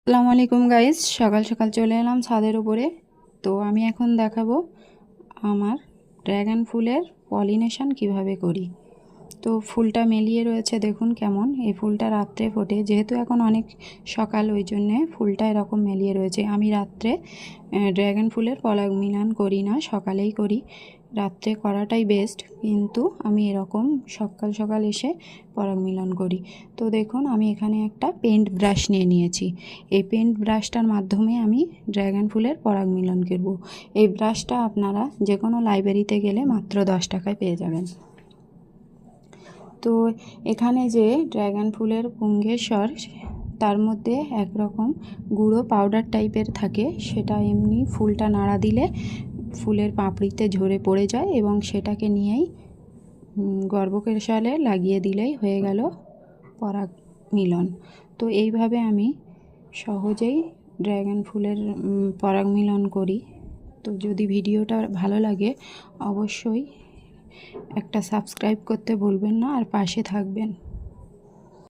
আসসালামু আলাইকুম গাইস, সকাল সকাল চলে এলাম ছাদের উপরে। তো আমি এখন দেখাবো আমার ড্র্যাগন ফুলের পলিনেশন কিভাবে করি। তো ফুলটা মেলিয়ে রয়েছে, দেখুন কেমন। এই ফুলটা রাত্রে ফোটে, যেহেতু এখন অনেক সকাল ওই জন্যে ফুলটা এরকম মেলিয়ে রয়েছে। আমি রাত্রে ড্র্যাগন ফুলের পরাগ মিলন করি না, সকালেই করি। রাত্রে করাটাই বেস্ট, কিন্তু আমি এরকম সকাল সকাল এসে পরাগ মিলন করি। তো দেখুন, আমি এখানে একটা পেন্ট ব্রাশ নিয়ে নিয়েছি। এই পেন্ট ব্রাশটার মাধ্যমে আমি ড্র্যাগন ফুলের পরাগ মিলন করব। এই ব্রাশটা আপনারা যে কোনো লাইব্রেরিতে গেলে মাত্র 10 টাকায় পেয়ে যাবেন। তো এখানে যে ড্র্যাগন ফুলের পুংকেসর, তার মধ্যে একরকম গুঁড়ো পাউডার টাইপের থাকে, সেটা এমনি ফুলটা নাড়া দিলে ফুলের পাপড়িতে ঝরে পড়ে যায়, এবং সেটাকে নিয়েই গর্ভকেশরে লাগিয়ে দিলেই হয়ে গেল পরাগ মিলন। তো এইভাবে আমি সহজেই ড্র্যাগন ফুলের পরাগ মিলন করি। তো যদি ভিডিওটা ভালো লাগে অবশ্যই একটা সাবস্ক্রাইব করতে ভুলবেন না, আর পাশে থাকবেন।